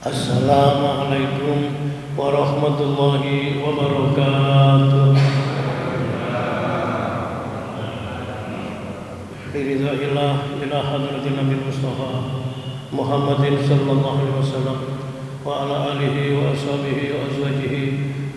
Assalamualaikum warahmatullahi wabarakatuh. Biridha'illah ila hadratin Nabi Mustafa Muhammadin sallallahu alaihi wasallam wa ala alihi wa ashabihi wa azwajihi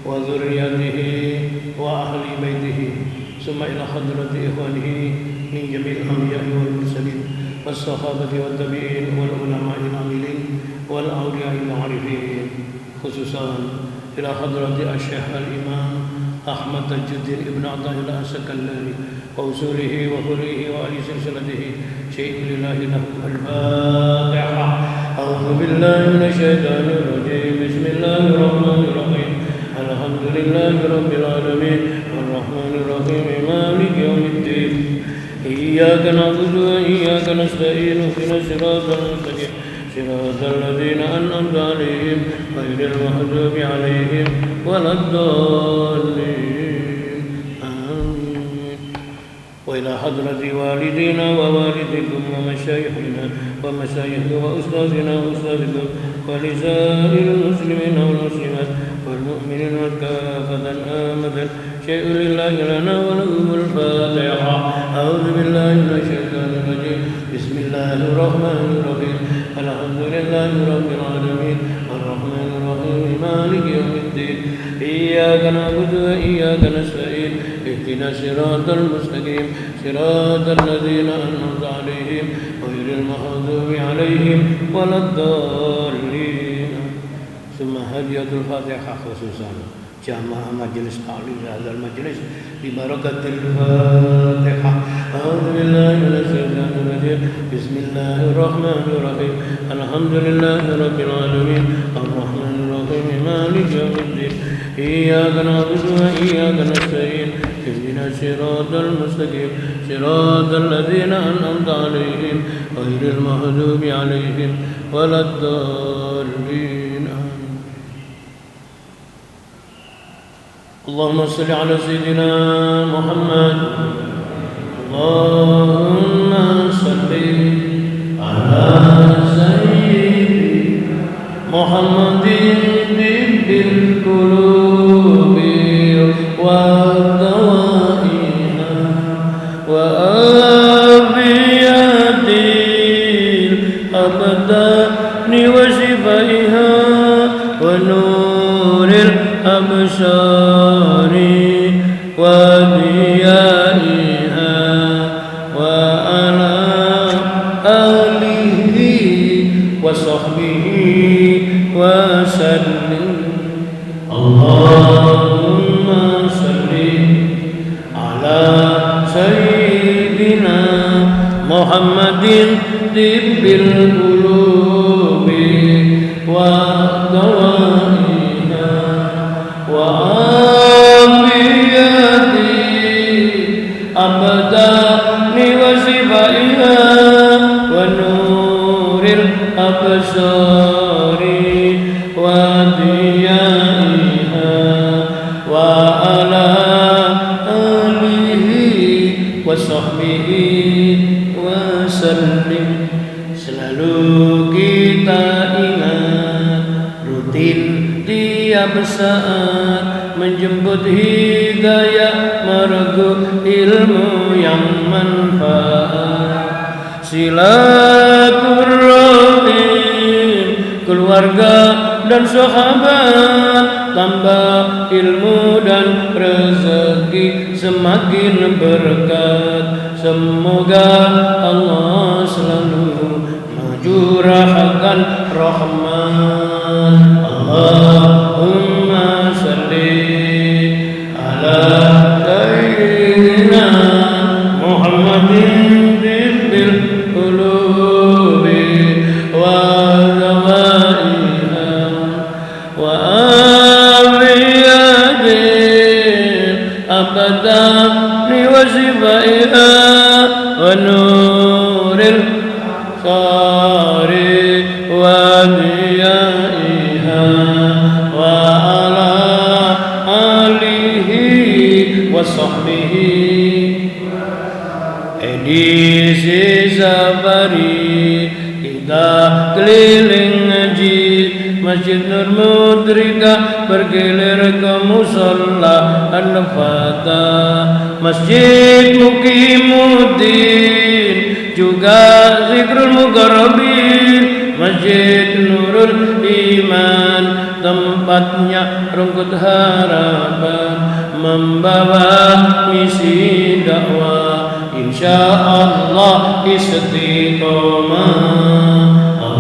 wa dhurriyyatihi wa ahli baitihi summa ila hadrati ikhwanihi min jami'il anbiya'i wal mursalin was sahabati wat tabi'in wal ulama'il amilin wal awliya'il arifin, khususan ila hadrati asy-syekh al-imam Ahmad Tajuddin Ibn Atha'illah As-Sakallani wa usulihi wa hurihi wa ahli silsilatihi syai'in lillahi lahum al-Fatiha. A'udzu billahi minasy syaithanir rajim. Bismillahirrahmanirrahim. Alhamdulillahi rabbil alamin arrahmanir rahim maliki yaumiddin. Iyyaka na'budu wa iyyaka nasta'in ihdinas siratal mustaqim siratal ladzina an'amta 'alaihim ghairil maghdubi 'alaihim waladdallin. Amin. Wa ila hadrati walidina wa walidikum wa masyayikhina wa masyayikh wa ustadzina wa ustadzikum wa lisairil muslimina wal muslimat wal mu'minina kafatan amadan syai'un lillahi lana wa lahumul Fatiha. A'udzu billahi minasy syaithanir rajim. Bismillahirrahmanirrahim. Alhamdulillahi rabbil alamin arrahmanir rahim maliki yaumiddin. Iyyaka na'budu wa iyyaka nasta'in ihdinas siratal mustaqim siratal ladzina an'amta 'alaihim ghairil maghdubi 'alaihim waladdallin. Summa hadiyatul Fatihah khususan jamaah majelis ta'lim hadzal majlis bi barakatil Fatihah. A'udzu billahi minasy syaithanir rajim. Bismillahirrahmanir rahim. Alhamdulillahi rabbil alamin arrahmanir rahim maliki yaumiddin. Iyyaka na'budu wa iyyaka nasta'in ihdinas siratal mustaqim siratal ladzina an'amta 'alaihim ghairil maghdubi 'alaihim waladdallin. Allahumma salli ala sayyidina Muhammad. Allahumma salli ala sayyidina Muhammadin bil qulubi wa dawaiha wa abiyatil abdani wa shifaiha wa nuril absari wa diyaiha wa ala alihi wa sahbihi wa sallim. Allahumma salli ala sayyidina Muhammadin tibbil qulubi wa dawaiha wa abiyati abdani wa sifaiha wa nuril absari wa diyaiha wa ala alihi wa sahbihi wa sallim. Selalu kita ingat rutin tiap saat menjemput hidayah margo ilmu yang manfaat. Silaturahim keluarga dan sahabat, tambah ilmu dan rezeki semakin berkat. Semoga Allah selalu majurahkan rahmat. Allahumma salli ala sayyidina Muhammadin bil qulubi wa dawaiha wa abiyadin abdani wa sifaiha wa nuril sari wa diyaiha wa ala alihi wa sahbihi. Edisi safari kita keliling ngaji Masjid Nur Mudrika bergilir ke musola An-Fatah, Masjid Muqimuddin juga Zikrul Muqarrabin, Masjid Nurul Iman tempatnya rungkut harapan membawa misi dakwah insyaallah istiqomah.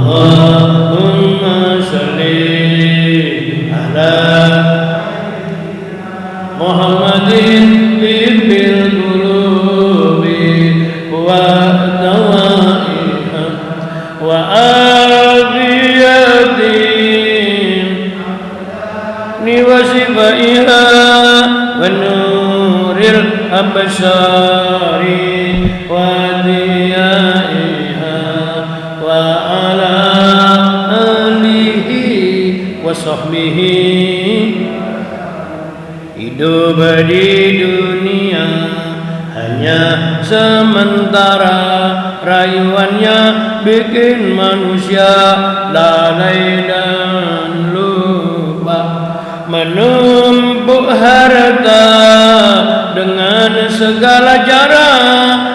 Allahumma sholli ala Muhammadin tibbil qulubi wa dawaiha wa afiyatin wa shifaiha wa nuril absari wa diyaiha wa ala alihi wa sahbihi. Hidup di dunia hanya sementara, rayuannya bikin manusia lalai dan lupa, menumpuk harta dengan segala cara,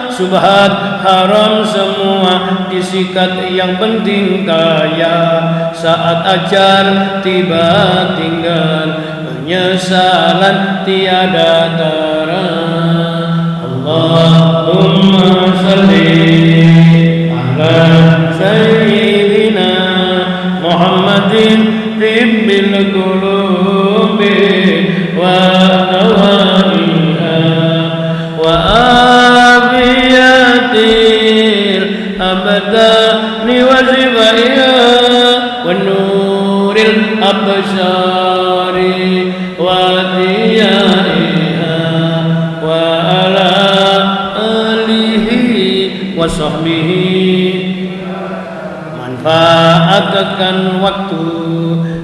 subhat haram semua disikat, yang penting kaya. Saat ajal tiba tinggal, penyesalan tiada tara. Allahumma sholli ala sayyidina Muhammadin tibbil qulubi wa dawaiha wa afiyatil abdani wa zibaiha wa nuril absari wa diyaiha wa ala alihi wa sahbihi. Manfaatkan waktu,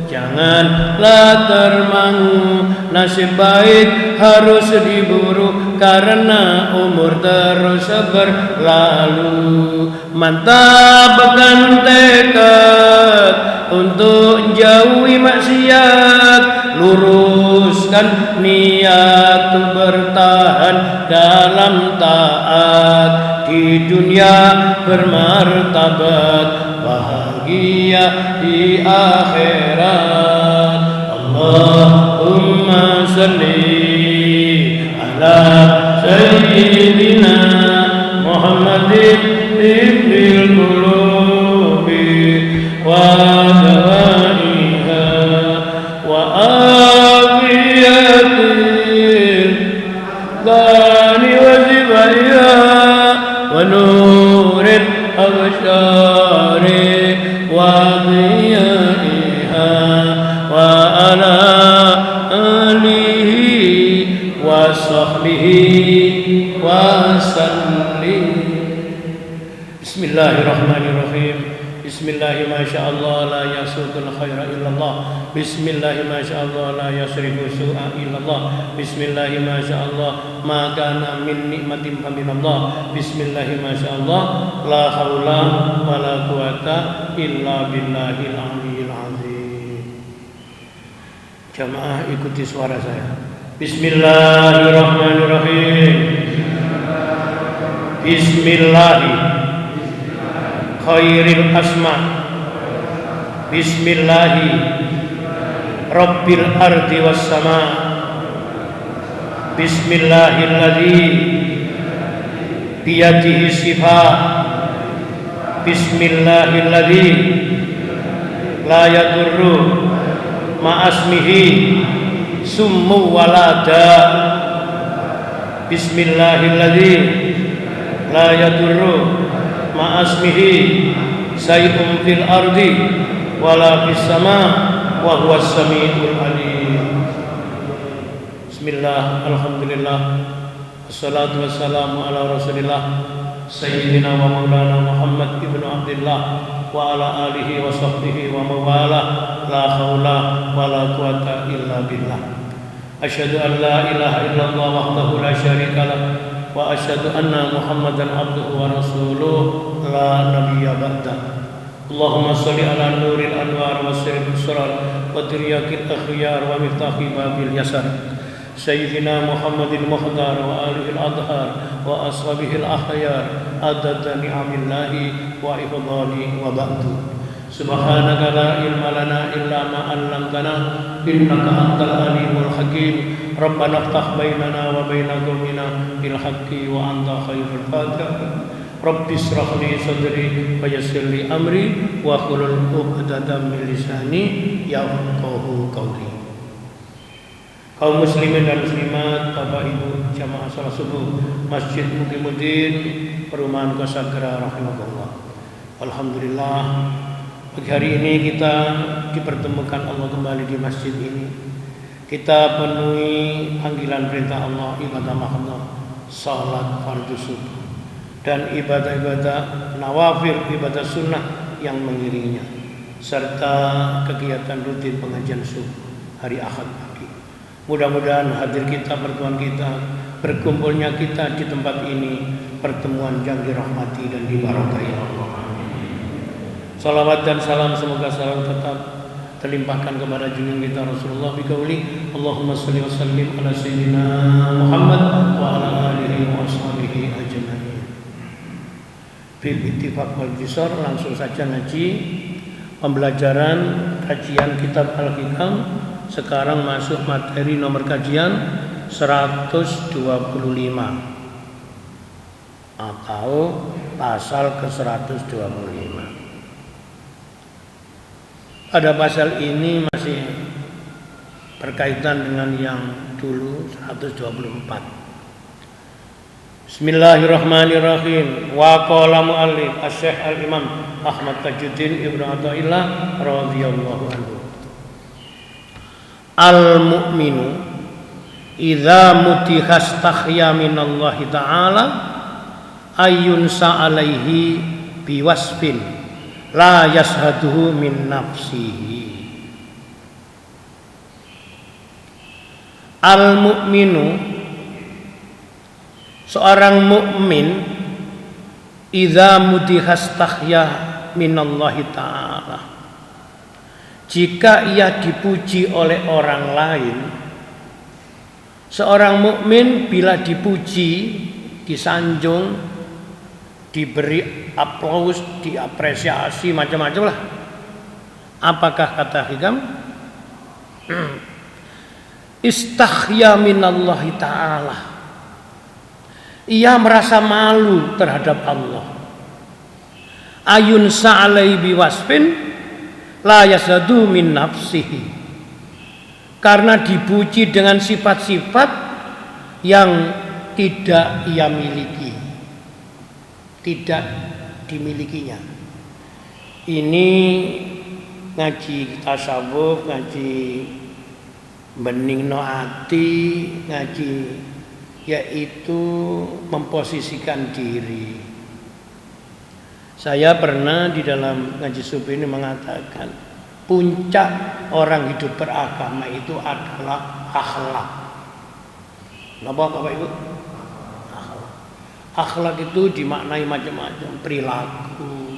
janganlah termangu, nasib baik harus diburu karena umur terus berlalu. Mantapkan tekad untuk jauhi maksiat, luruskan niat untuk bertahan dalam taat, di dunia bermartabat, bahagia di akhirat. Allahumma sholli ala sayyidina Muhammadin tibbil qulubi wa dawaiha wa afiyatil bani wa zibaiha wa nuril absyari wa diyaiha wa ala alihi wa sahbihi wa sallim. Bismillahirrahmanirrahim. Bismillahi masyaallah la yasudul khaira illallah. Bismillahi masyaallah la yasrifu su'a illallah. Bismillahi masyaallah ma kana min nikmatin faminallah. Bismillahi masyaallah la haula wala quwata illa billahil aliyil azim. Jamaah ikuti suara saya. Bismillahirrahmanirrahim. Bismillahi khairil asma, bismillahi rabbil ardi was sama, bismillahilladzi biyadihi shifa, bismillahilladzi la yadurru ma'asmihi summu walada, bismillahilladzi la yadurru ma'asmihi sayyum fil ardi wala fis sama wa huwas samiul alim. Bismillah, alhamdulillah, wassalatu wassalamu ala rasulillah sayyidina wa maulana Muhammad ibnu Abdillah wa ala alihi wa sahbihi wa mawala, la haula wa la quwata illa billah. Asyhadu an la ilaha illallah wahdahu la syarika lah wa asyhadu anna Muhammadan abduhu wa rasuluh la nabiyya ba'da. Allahumma salli ala nuril anwar wa sirril asrar wa tiryakil akhyar wa miftahi babil yasar Sayyidina Muhammadil Muhdar wa alihil adhar wa ashabihil ahyar adada ni'amillahi wa ifadali wa ba'du. Subhanaka la ilma lana illa ma 'allamtana innaka antal alimul hakim. Rabbana iftah bainana wa baina qaumina bil haqqi wa anta khairul fatihin. Rabbi shrah li sadri wa yassir li amri wa hlul 'uqdatam min lisani yafqahu qawli. Kaum muslimin dan muslimat, Bapak Ibu jamaah salat subuh Masjid Muqimuddin Perumahan Kosagra rahimahullah. Alhamdulillah, pagi hari ini kita dipertemukan Allah kembali di masjid ini. Kita penuhi panggilan perintah Allah, ibadah mahdoh, salat fardhu subuh dan ibadah-ibadah nawafil, ibadah sunnah yang mengiringinya, serta kegiatan rutin pengajian subuh hari Ahad pagi. Mudah-mudahan hadir kita, pertemuan kita, berkumpulnya kita di tempat ini, pertemuan yang dirahmati dan diberkahi Allah. Salawat dan salam semoga selalu tetap terlimpahkan kepada junjungan kita Rasulullah biqauli Allahumma shalli wa sallim ala sayyidina Muhammad wa ala alihi wa sahbihi ajma'in. Bil ittifaq wal jisar, langsung saja ngaji pembelajaran kajian kitab Al-Hikam. Sekarang masuk materi nomor kajian 125 atau pasal ke-125. Pada pasal ini masih berkaitan dengan yang dulu 124. Bismillahirrahmanirrahim. Wa qala muallif Asy-Syaikh Al-Imam Ahmad Tajuddin Ibnu Athaillah radhiyallahu anhu. Al-mu'minu idza mutihastakhya minallahi ta'ala ayyunsa alaihi biwasfin la yashaduhu min nafsihi. Al-mu'minu, seorang mukmin, idza mutihastakhya minallahi ta'ala, jika ia dipuji oleh orang lain. Seorang mukmin bila dipuji, disanjung, diberi aplaus, diapresiasi, macam-macam lah. Apakah kata hikam? Istakhya minallahi ta'ala, ia merasa malu terhadap Allah. Ayun sa'alai biwasfin la yasadu min nafsihi, karena dipuji dengan sifat-sifat yang tidak ia miliki, tidak dimilikinya. Ini ngaji tasawuf, ngaji beningno ati, ngaji yaitu memposisikan diri. Saya pernah di dalam ngaji subuh ini mengatakan puncak orang hidup beragama itu adalah akhlak. Kenapa Bapak Ibu? Akhlak itu dimaknai macam-macam, perilaku,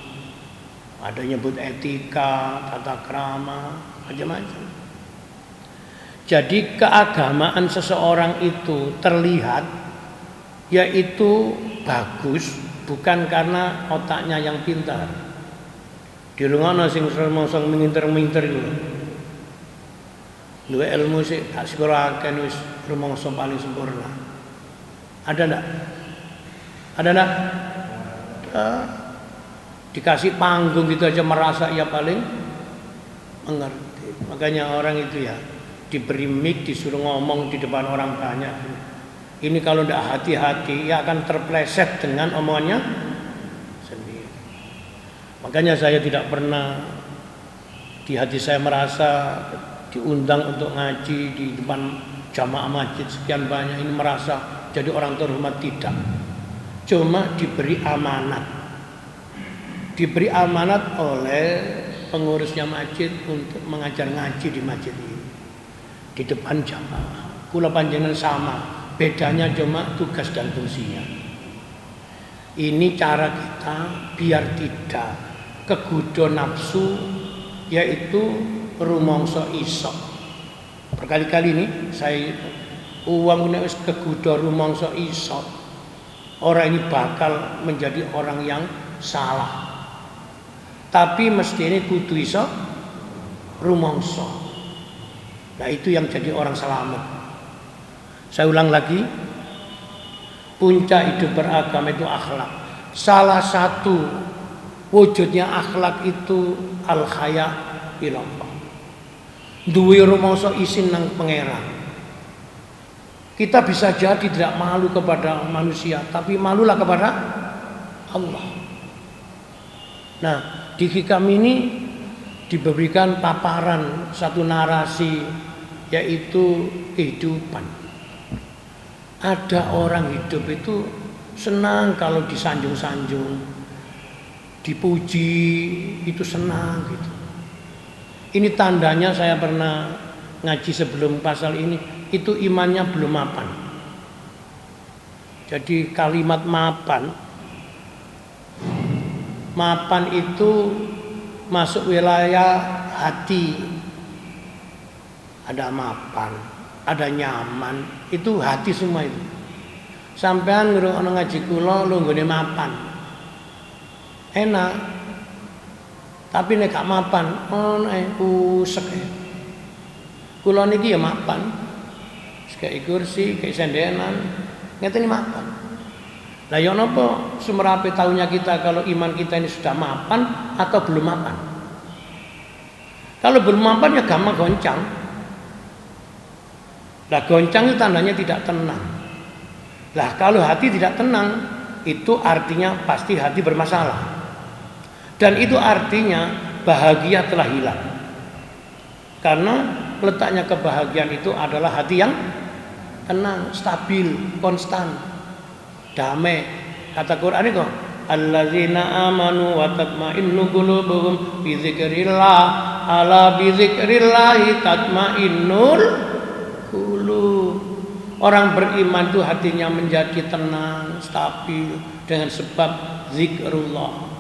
ada nyebut etika, tata krama, macam-macam. Jadi keagamaan seseorang itu terlihat yaitu bagus, bukan karena otaknya yang pintar. Di rumah sing mosong minter-minter itu. Duwe ilmu sih tak sekolahaken wis rumangsa paling sempurna. Ada ndak? Ada ndak? Dikasih panggung gitu aja merasa ia paling mengerti. Makanya orang itu ya diberi mic, disuruh ngomong di depan orang banyak. Ini kalau tidak hati-hati, ia akan terpleset dengan omongannya sendiri. Makanya saya tidak pernah di hati saya merasa diundang untuk ngaji di depan jamaah masjid sekian banyak ini merasa jadi orang terhormat, tidak. Cuma diberi amanat. Diberi amanat oleh pengurusnya masjid untuk mengajar ngaji di masjid ini. Di depan jamaah. Kula panjenengan sama. Bedanya cuma tugas dan fungsinya. Ini cara kita biar tidak kegodha nafsu, yaitu rumangsa isok. Berkali-kali ini saya uang nek wis kegodha rumangsa isok, orang ini bakal menjadi orang yang salah. Tapi mesti ini kudu iso rumangsa. Nah itu yang jadi orang selamat. Saya ulang lagi, puncak hidup beragama itu akhlak. Salah satu wujudnya akhlak itu al-haya ilallah. Duwe rumangsa isin nang pangeran. Kita bisa jadi tidak malu kepada manusia, tapi malulah kepada Allah. Nah, di hikam ini diberikan paparan satu narasi, yaitu kehidupan. Ada orang hidup itu senang kalau disanjung-sanjung, dipuji, itu senang gitu. Ini tandanya saya pernah ngaji sebelum pasal ini, itu imannya belum mapan. Jadi kalimat mapan itu masuk wilayah hati. Ada mapan, ada nyaman, itu hati semua itu. Sampean ngrungokno ngaji kula lunggone mapan. Enak. Tapi nek gak mapan, usek. Kula niki ya mapan. Kayak kursi, kayak sendenan, ngeten mapan. Lah ya napa sumerape taunya kita kalau iman kita ini sudah mapan atau belum mapan? Kalau belum mapan ya gampang goncang. Lah goncang itu tandanya tidak tenang. Lah kalau hati tidak tenang, itu artinya pasti hati bermasalah. Dan itu artinya bahagia telah hilang. Karena letaknya kebahagiaan itu adalah hati yang tenang, stabil, konstan, damai. Kata Quran itu, alladzina amanu wa tatma'innu qulubuhum bi dzikrillah, ala bi dzikrillah tatma'innul qulub. Orang beriman itu hatinya menjadi tenang, stabil dengan sebab zikrullah.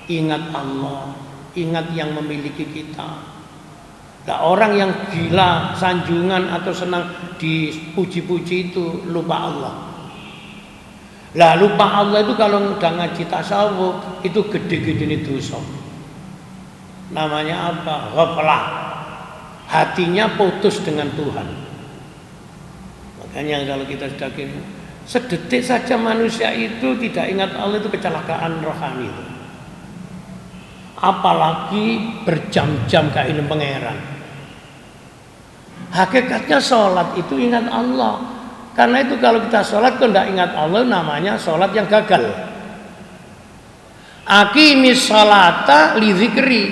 Ingat Allah, ingat yang memiliki kita. Nah, orang yang gila, sanjungan atau senang dipuji-puji itu lupa Allah. Lah lupa Allah itu kalau udah ngaji tasawuf itu gede-gede dosa. Namanya apa? Ghaflah. Hatinya putus dengan Tuhan. Makanya kalau kita sudah gini, sedetik saja manusia itu tidak ingat Allah itu kecelakaan rohani itu. Apalagi berjam-jam gak ilmu pangeran. Hakikatnya sholat itu ingat Allah. Karena itu kalau kita sholat kalau tidak ingat Allah namanya sholat yang gagal. Aqimis sholata li dzikri.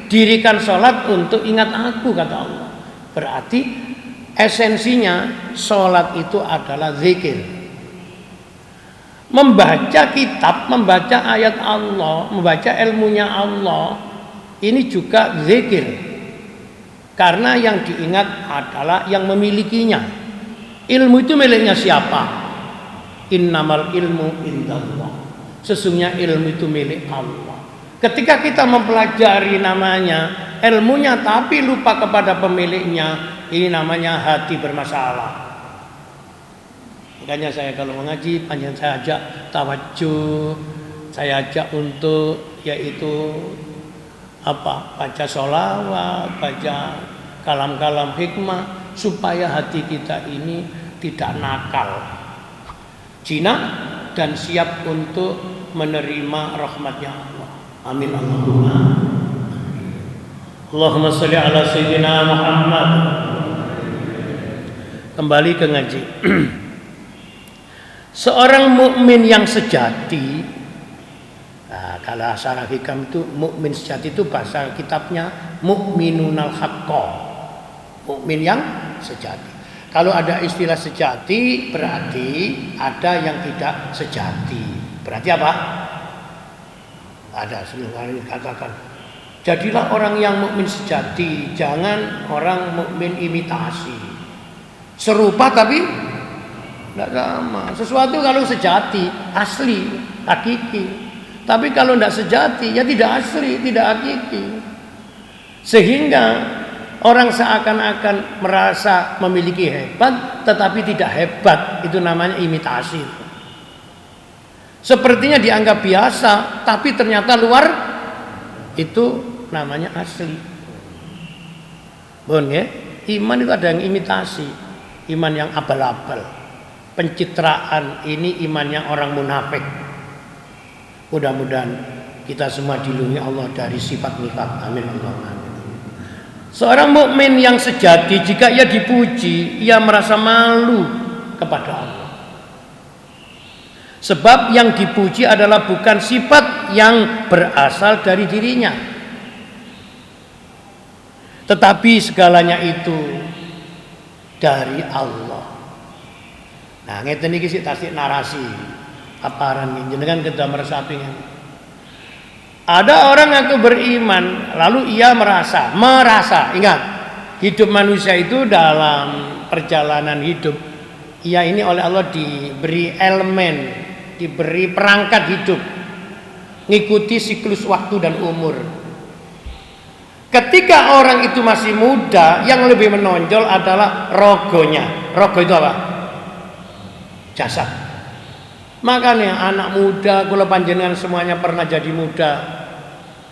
Dirikan sholat untuk ingat aku, kata Allah. Berarti esensinya sholat itu adalah zikir. Membaca kitab, membaca ayat Allah, membaca ilmunya Allah, ini juga zikir. Karena yang diingat adalah yang memilikinya. Ilmu itu miliknya siapa? Innamal ilmu indallah. Sesungguhnya ilmu itu milik Allah. Ketika kita mempelajari namanya, ilmunya tapi lupa kepada pemiliknya, ini namanya hati bermasalah. Makanya saya kalau mengaji, panjang saya ajak tawajuh, saya ajak untuk yaitu baca sholawat, baca kalam-kalam hikmah, supaya hati kita ini tidak nakal, jinak dan siap untuk menerima rahmatnya Allah. Amin Allahumma. Allahumma sholli ala sayyidina Muhammad. Kembali ke ngaji. Seorang mukmin yang sejati, nah, kalau asal hikam itu mukmin sejati itu bahasa kitabnya mukminunal haqqa, mukmin yang sejati. Kalau ada istilah sejati berarti ada yang tidak sejati. Berarti apa? Ada sebenarnya dikatakan. Jadilah orang yang mukmin sejati, jangan orang mukmin imitasi. Serupa tapi tidak sama. Sesuatu kalau sejati, asli, hakiki. Tapi kalau tidak sejati, ya tidak asli, tidak hakiki. Sehingga orang seakan-akan merasa memiliki hebat, tetapi tidak hebat. Itu namanya imitasi. Sepertinya dianggap biasa, tapi ternyata luar itu namanya asli. Bon, ya? Iman itu ada yang imitasi, iman yang abal-abal, pencitraan. Ini imannya orang munafik. Mudah-mudahan kita semua dilindungi Allah dari sifat nifaq. Amin Allahumma amin. Seorang mukmin yang sejati, jika ia dipuji, ia merasa malu kepada Allah. Sebab yang dipuji adalah bukan sifat yang berasal dari dirinya, tetapi segalanya itu dari Allah. Nah, ngeten iki sik tasik narasi. Aparan jenengan kita meresapi. Ada orang yang beriman, lalu ia merasa, ingat, hidup manusia itu dalam perjalanan hidup, ia ini oleh Allah diberi elemen, diberi perangkat hidup, ngikuti siklus waktu dan umur. Ketika orang itu masih muda, yang lebih menonjol adalah rogonya. Rogo itu apa? Jasad. Makanya anak muda, kalau panjenengan semuanya pernah jadi muda,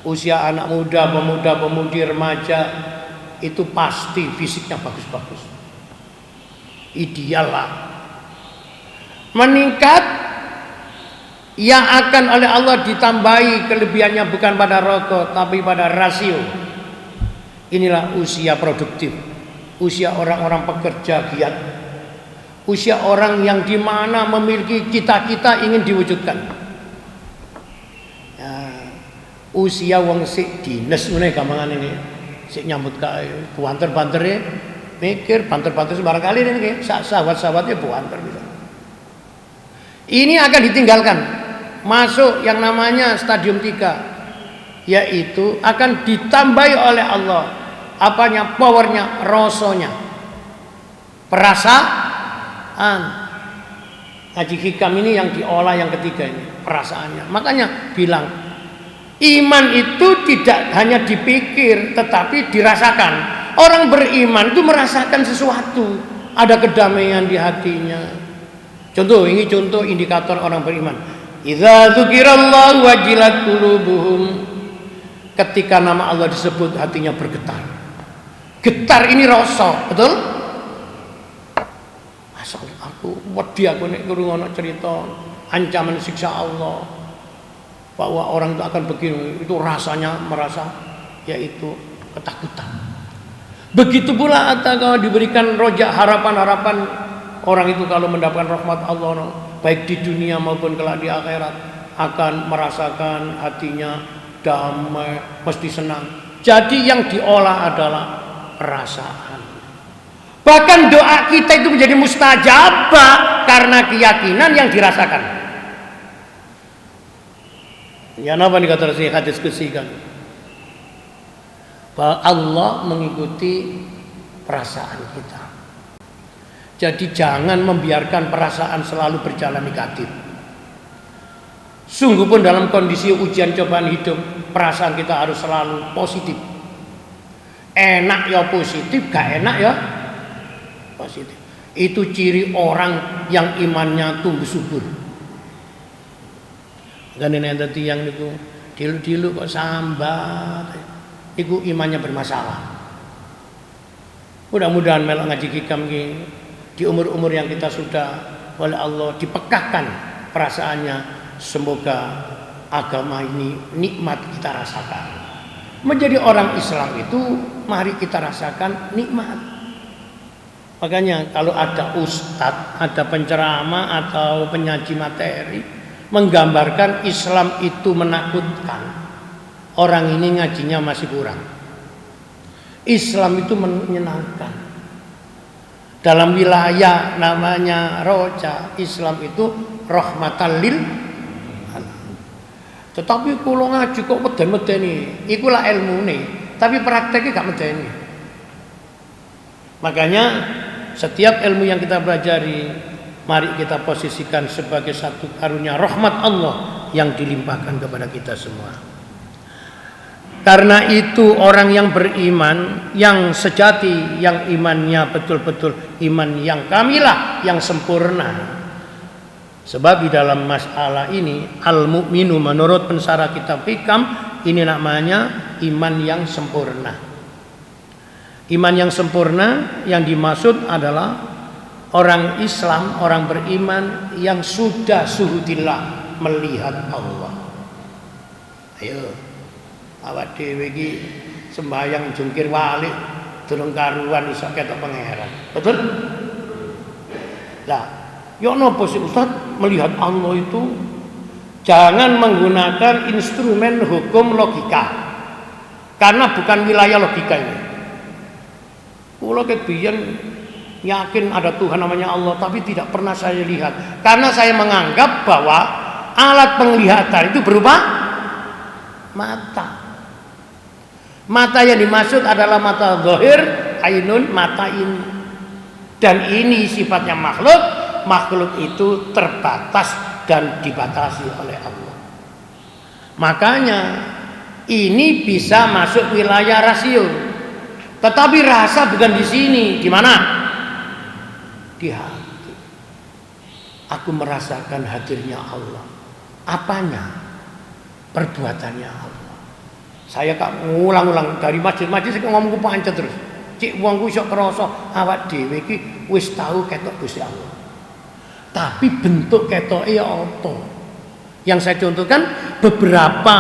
usia anak muda, pemuda, pemudi, remaja, itu pasti fisiknya bagus-bagus, ideal lah. Meningkat, yang akan oleh Allah ditambahi kelebihannya bukan pada rogo, tapi pada rasio. Inilah usia produktif, usia orang-orang pekerja giat, usia orang yang dimana memiliki cita-cita ingin diwujudkan. Ya, usia wong sik dinas ngene gampangan ini, sik nyambut kae, banter-bantere mikir, banter-banter sembarang kali ini sahabat-sahabatnya banter gitu. Ini akan ditinggalkan, masuk yang namanya stadium 3, yaitu akan ditambahi oleh Allah apanya, powernya, rasanya, perasaan. Ngaji hikam ini yang diolah yang ketiga ini, perasaannya. Makanya bilang iman itu tidak hanya dipikir tetapi dirasakan. Orang beriman itu merasakan sesuatu, ada kedamaian di hatinya. Contoh, ini contoh indikator orang beriman. Idza dzukirallahu wajilat qulubuhum. Ketika nama Allah disebut hatinya bergetar. Getar ini rasa, betul? Asal aku wedi aku nek ngrungokno cerita ancaman siksa Allah, bahwa orang itu akan begini, itu rasanya merasa yaitu ketakutan. Begitu pula kalau diberikan rojak harapan-harapan, orang itu kalau mendapatkan rahmat Allah baik di dunia maupun kelak di akhirat akan merasakan hatinya damai, mesti senang. Jadi yang diolah adalah perasaan. Bahkan doa kita itu menjadi mustajabah karena keyakinan yang dirasakan. Ya napa dikatakan si hadis kesikan, bahwa Allah mengikuti perasaan kita. Jadi jangan membiarkan perasaan selalu berjalan negatif. Sungguh pun dalam kondisi ujian cobaan hidup, perasaan kita harus selalu positif. Enak ya positif, gak enak ya positif. Itu ciri orang yang imannya tumbuh subur. Kan ini tadi yang itu dilu-dilu kok sambat, itu imannya bermasalah. Mudah-mudahan melok ngaji hikam di umur-umur yang kita sudah oleh Allah dipekahkan perasaannya. Semoga agama ini nikmat kita rasakan. Menjadi orang Islam itu mari kita rasakan nikmat. Makanya kalau ada ustadz, ada penceramah atau penyaji materi menggambarkan Islam itu menakutkan, orang ini ngajinya masih kurang. Islam itu menyenangkan. Dalam wilayah namanya roja, Islam itu rahmatan lil. Tetapi kalau ngaji kok meden-medeni, ikulah ilmune, tapi prakteknya gak medeni. Makanya setiap ilmu yang kita pelajari, mari kita posisikan sebagai satu karunia rahmat Allah yang dilimpahkan kepada kita semua. Karena itu orang yang beriman, yang sejati, yang imannya betul-betul iman yang kamilah, yang sempurna. Sebab di dalam masalah ini al-mu'minu menurut pensara kitab Hikam ini namanya iman yang sempurna. Iman yang sempurna yang dimaksud adalah orang Islam, orang beriman yang sudah suhudillah melihat Allah. Ayo, awak dhewe iki sembahyang jungkir walik durung karuan iso ketok pangeran. Betul? Lah, ya napa sih Ustaz melihat Allah itu jangan menggunakan instrumen hukum logika. Karena bukan wilayah logika ini. Kula kebiyen yakin ada Tuhan namanya Allah, tapi tidak pernah saya lihat. Karena saya menganggap bahwa alat penglihatan itu berupa mata. Mata yang dimaksud adalah mata zahir, ainun, mata ini. Dan ini sifatnya makhluk. Makhluk itu terbatas dan dibatasi oleh Allah. Makanya ini bisa masuk wilayah rasio. Tetapi rasa bukan di sini. Di mana? Di hati. Aku merasakan hadirnya Allah. Apanya? Perbuatannya Allah. Saya kak ngulang-ulang dari masjid-masjid saya ngomong ku pancet terus. Cik wong ku iso krasa awak dhewe iki wis tahu ketok Gusti Allah. Tapi bentuk ketoke ya apa? Yang saya contohkan beberapa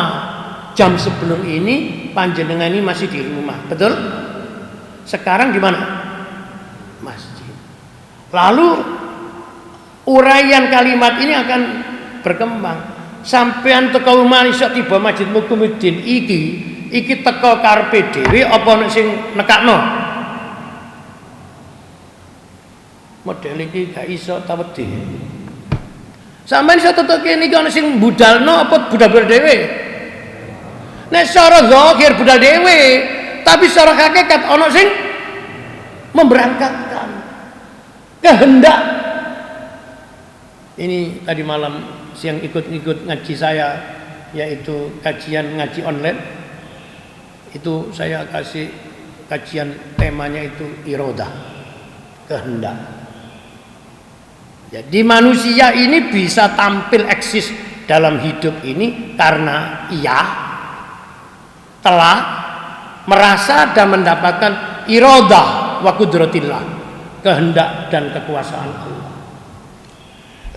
jam sebelum ini panjenengan ini masih di rumah, betul? Sekarang di mana? Masjid. Lalu uraian kalimat ini akan berkembang. Sampean teko omah iso tiba Masjid Mukminin iki teko karepe dhewe apa nek sing nekakno? Model iki gak iso ta wedi. Sampeyan iso tetek kene iki ana sing budalno apa budal dhewe? Nek cara zahir budal dhewe, tapi secara hakikat ana sing memberangkatkan kehendak. Ini tadi malam siang ikut ngaji saya, yaitu kajian ngaji online. Itu saya kasih kajian temanya itu irodah, kehendak. Jadi manusia ini bisa tampil eksis dalam hidup ini karena ia telah merasa dan mendapatkan irodah wa kudratillah, kehendak dan kekuasaan Allah.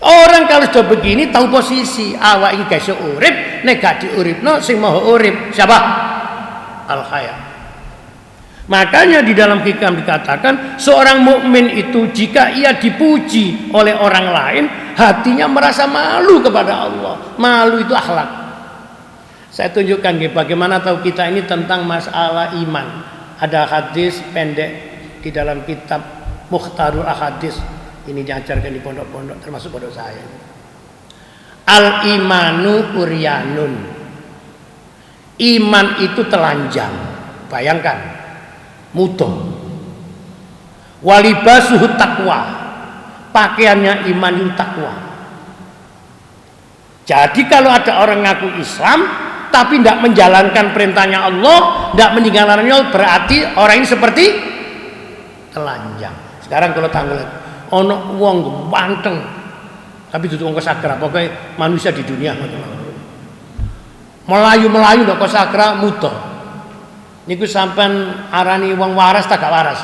Orang kalau sudah begini tahu posisi awak iki gak iso urip, nek gak diuripno sing maha urip siapa? Al-Hayy. Makanya di dalam hikam dikatakan seorang mukmin itu jika ia dipuji oleh orang lain, hatinya merasa malu kepada Allah. Malu itu akhlak. Saya tunjukkan bagaimana tahu kita ini tentang masalah iman. Ada hadis pendek di dalam kitab Mukhtarul Ahadits. Ini diajarkan di pondok-pondok termasuk pondok saya. Al-imanu uryanun. Iman itu telanjang. Bayangkan, muto. Walibasuhu taqwa. Pakaiannya iman itu takwa. Jadi kalau ada orang ngaku Islam tapi tidak menjalankan perintahnya Allah, tidak meninggalkannya Allah, berarti orang ini seperti telanjang. Sekarang kalau tanggal ono wong ganteng tapi duduk wong sakra, pokoknya manusia di dunia melayu ndak kok sakra muto. Niku sampean arani wong waras tak gak waras?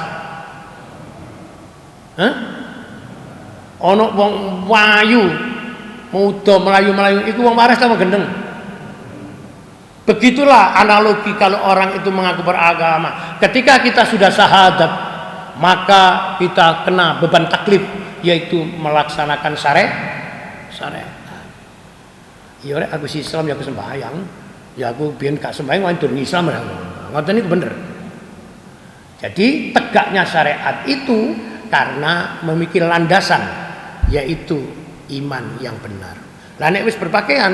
Hah? Ono wong wayu muto melayu iku wong waras ta wong gendeng? Begitulah analogi kalau orang itu mengaku beragama. Ketika kita sudah syahadat, maka kita kena beban taklif, yaitu melaksanakan syariat. Ya rek aku Islam ya aku sembahyang, ya aku biyen gak sembahyang wandur Islam ya. Ngoten itu bener. Jadi tegaknya syariat itu karena memiliki landasan, yaitu iman yang benar. Lah nek wis berpakaian,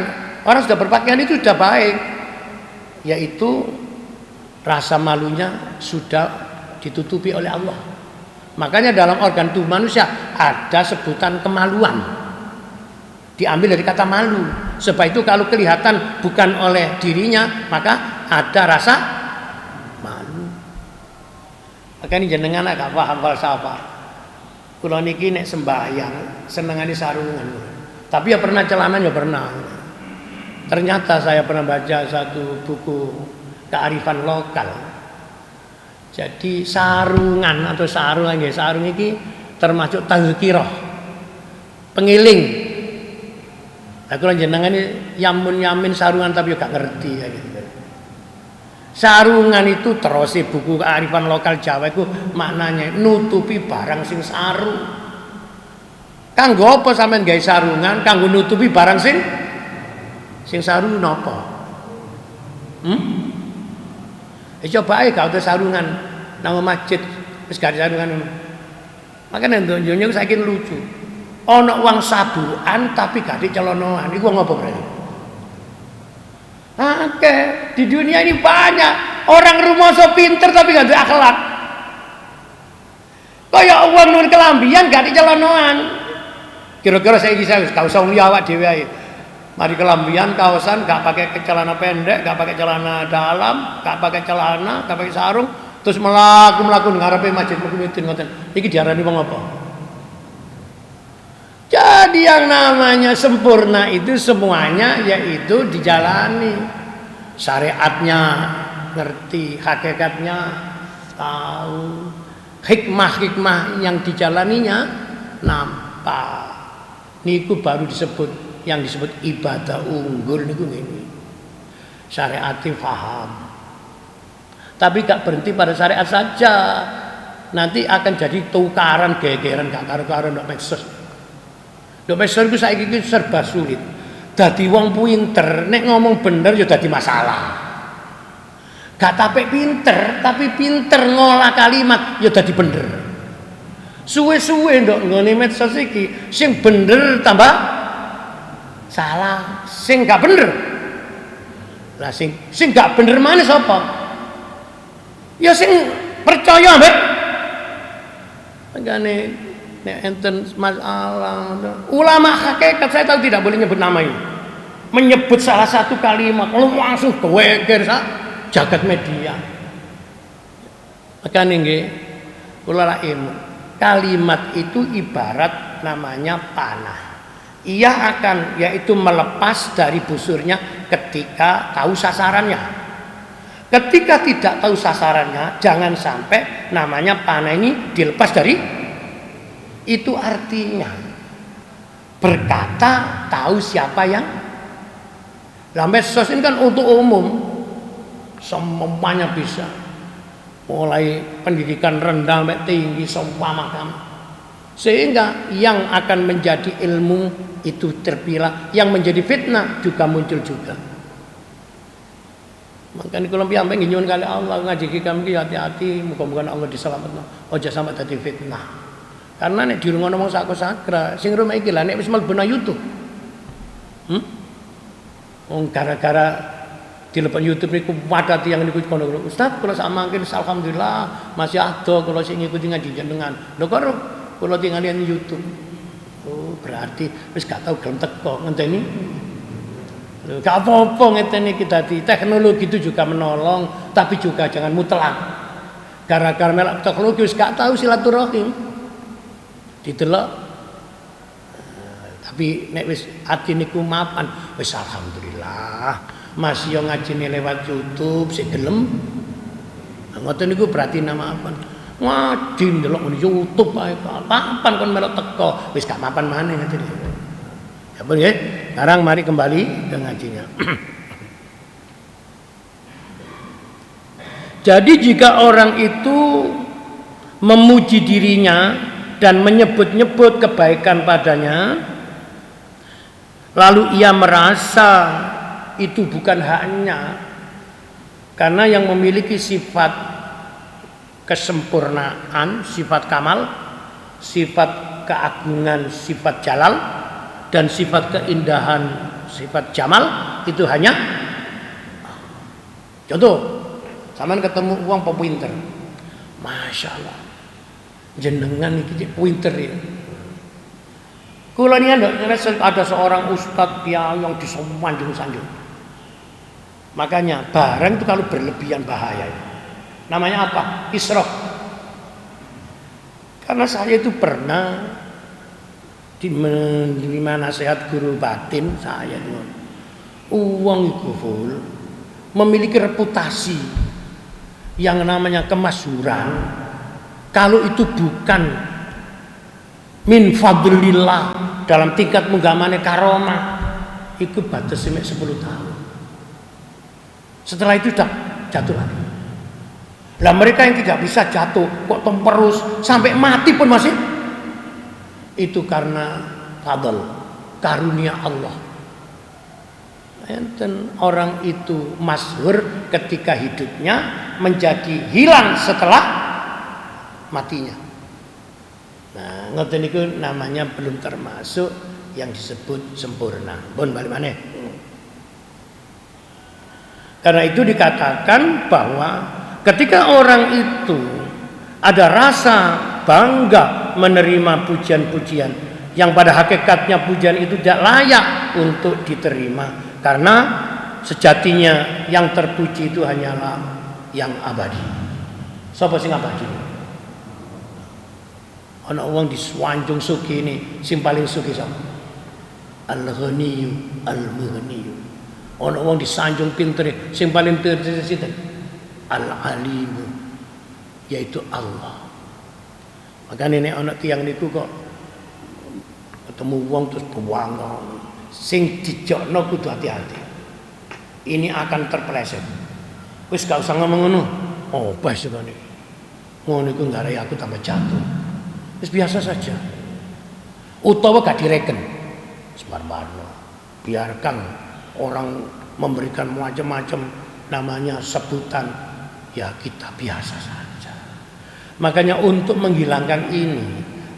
orang sudah berpakaian itu sudah baik, yaitu rasa malunya sudah ditutupi oleh Allah. Makanya dalam organ tubuh manusia ada sebutan kemaluan. Diambil dari kata malu. Sebab itu kalau kelihatan bukan oleh dirinya, maka ada rasa malu. Maka ini jenengan agak paham falsafah. Kula niki nek sembahyang senengane sarungan. Tapi ya pernah celana ya pernah. Ternyata saya pernah baca satu buku kearifan lokal. Jadi sarungan atau sarungan nggih, sarung iki termasuk tazkirah. Pengiling. Lah kula jenengan yamin sarungan tapi yo gak ngerti ya gitu. Sarungan itu terus buku kearifan lokal Jawa itu maknanya nutupi barang sing saru. Kanggo apa sampean gawe sarungan? Kanggo nutupi barang sing saru napa? Coba ae gak ada sarungan nang masjid wis gak ada sarungan. Makane ndonyo saiki lucu. Ana wong sabukan tapi gak ada celonoan. Iku wong apa berarti? Oke, di dunia ini banyak orang rumoso pinter tapi gak ada akhlak. Kaya uang nun kelambian gak ada celonoan. Kira-kira saya bisa gak usah ngeliat awak dhewe ae. Mari kelambian kaosan gak pakai celana pendek, gak pakai celana dalam, gak pakai celana, gak pakai sarung, terus melaku ngarepe masjid Mukhlisin ngoten. Iki diarani wong apa? Jadi yang namanya sempurna itu semuanya yaitu dijalani. Syariatnya ngerti, hakikatnya tahu, hikmah-hikmah yang dijalaninya nampak. Niku baru disebut yang disebut ibadah unggul niku ngene. Syariatnya paham. Tapi gak berhenti pada syariat saja. Nanti akan jadi tukaran gegeran gak karo-karo ndok medsos. Domestik itu saiki iki serba sulit. Dadi wong pinter nek ngomong bener ya dadi masalah. Gak tapek pinter, tapi pinter ngolah kalimat ya dadi bener. Suwe-suwe ndok nggone medsos iki sing bener tambah salah, sing gak bener. Lah sing gak bener mana sapa? Ya sing percaya mbek. Makane nek enten masalah ulama hakikat saya tahu tidak boleh nyebut nama ini. Menyebut salah satu kalimat langsung keweger jagat media. Makane nggih kula ilmu. Kalimat itu ibarat namanya panah. Ia akan yaitu melepas dari busurnya ketika tahu sasarannya. Ketika tidak tahu sasarannya, jangan sampai namanya panah ini dilepas dari. Itu artinya berkata tahu siapa yang. Lah medsos ini kan untuk umum, semuanya bisa, mulai pendidikan rendah sampai tinggi seumpama kamu, sehingga yang akan menjadi ilmu itu terpilah, yang menjadi fitnah juga muncul juga. Makanya kalau sampai nyuwun kali Allah ngaji kami hati-hati, muka-muka Allah diselamatkan, ojo sampai tadi fitnah. Karena nek di rumah ngomong sakra, sing rumah iki lah nek wis mlebu nang YouTube. Gara-gara dilepon YouTube niku padha tiyang niku kono. Ustaz, kula sak mangkin alhamdulillah masih ada kula sing ngikuti ngaji jenengan. Lho kok kula tinggalin YouTube. Oh, berarti wis gak tau gelem teko ngenteni. Lho gak apa-apa ngenteni iki dadi teknologi itu juga menolong, tapi juga jangan mutlak. Gara-gara melak teknologi wis gak tau silaturahim. Didelok tapi nek wis ati niku mapan wis alhamdulillah masih yo ngajine lewat YouTube sik gelem ngoten niku berarti nama apa ngaji ndelok di YouTube ae papan kon melok teko wis gak mapan maneh ngoten ya pun nggih sekarang mari kembali ke ngajinya. Jadi jika orang itu memuji dirinya dan menyebut-nyebut kebaikan padanya, lalu ia merasa itu bukan haknya, karena yang memiliki sifat kesempurnaan, sifat kamal, sifat keagungan, sifat jalal, dan sifat keindahan, sifat jamal itu hanya. Contoh, sampean ketemu uang pinter, masya Allah. Jenengan iki pinter ya. Kula ini ada seorang ustadz yang disanjung-sanjung. Makanya barang itu kalau berlebihan bahaya. Namanya apa? Israf. Karena saya itu pernah menerima nasihat guru batin saya itu. Uang itu full memiliki reputasi yang namanya kemasyhuran. Kalau itu bukan min fadlillah dalam tingkat menggamane karomah, itu batas 10 tahun. Setelah itu sudah jatuh lagi. Lah mereka yang tidak bisa jatuh kok temperus sampai mati pun masih, itu karena fadl, karunia Allah. Enten orang itu masyhur ketika hidupnya menjadi hilang setelah matinya. Nah, ngoten niku namanya belum termasuk yang disebut sempurna. Bon balik maneh. Karena itu dikatakan bahwa ketika orang itu ada rasa bangga menerima pujian-pujian yang pada hakikatnya pujian itu tidak layak untuk diterima, karena sejatinya yang terpuji itu hanyalah yang abadi. Sapa sing abadi? Ana wong diswanjung sugih ini, sing paling sugih sapa? Al-Ghaniyyu Al-Mughniyu. Ana wong disanjung pintere, sing paling pinter sinten? Al-Alimu, yaitu Allah. Makanya nek ana tiyang niku kok ketemu wong terus buang, sing dijokno kudu hati-hati. Ini akan terpeleset. Wis gak usah ngomong ngono. Oh, bas ngene. Ngono iku ngarai aku tambah jatuh. Wis biasa saja. Utawa gak direken. Sebar-barno. Biarkan orang memberikan macam-macam namanya sebutan, ya kita biasa saja. Makanya untuk menghilangkan ini,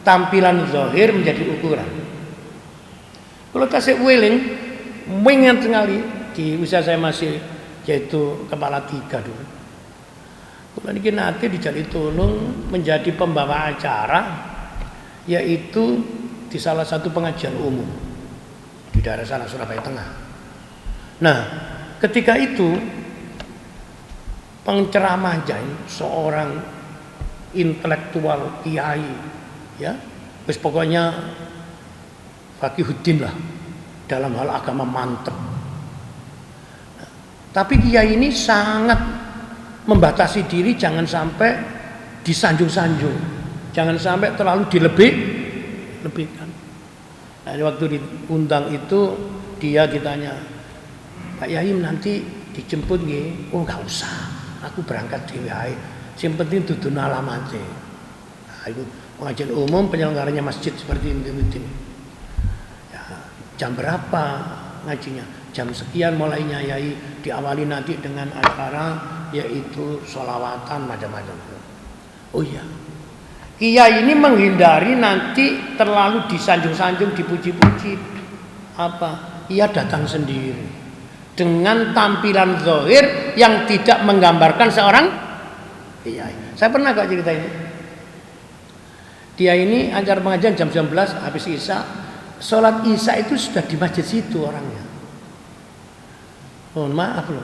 tampilan zahir menjadi ukuran. Kalau tasik weling, mengingat sekali di usia saya masih yaitu kepala 3 dulu. Kalau ini nanti dijadi tolong menjadi pembawa acara, yaitu di salah satu pengajian umum di daerah sana Surabaya Tengah. Nah, ketika itu penceramah seorang intelektual kiai, ya, wis pokoknya Faqihuddin lah dalam hal agama mantep. Nah, tapi kiai ini sangat membatasi diri jangan sampai disanjung-sanjung, jangan sampai terlalu dilebihkan. Nah, waktu diundang itu dia ditanya, Pak Yahim nanti dijemput nggih? Oh enggak usah, aku berangkat dhewe ae. Sing penting dudu alamate. Nah, itu pengajian umum penyelenggaranya masjid seperti ini. Ya, jam berapa ngajinya? Jam sekian mulainya Yai, diawali nanti dengan acara yaitu sholawatan macam-macam. Oh iya. Kiai ini menghindari nanti terlalu disanjung-sanjung, dipuji-puji. Apa? Ia datang sendiri dengan tampilan zahir yang tidak menggambarkan seorang kiai. Saya pernah kok cerita ini. Dia ini acara pengajian jam 19 habis Isya. Sholat Isya itu sudah di masjid situ orangnya. Mohon maaf loh,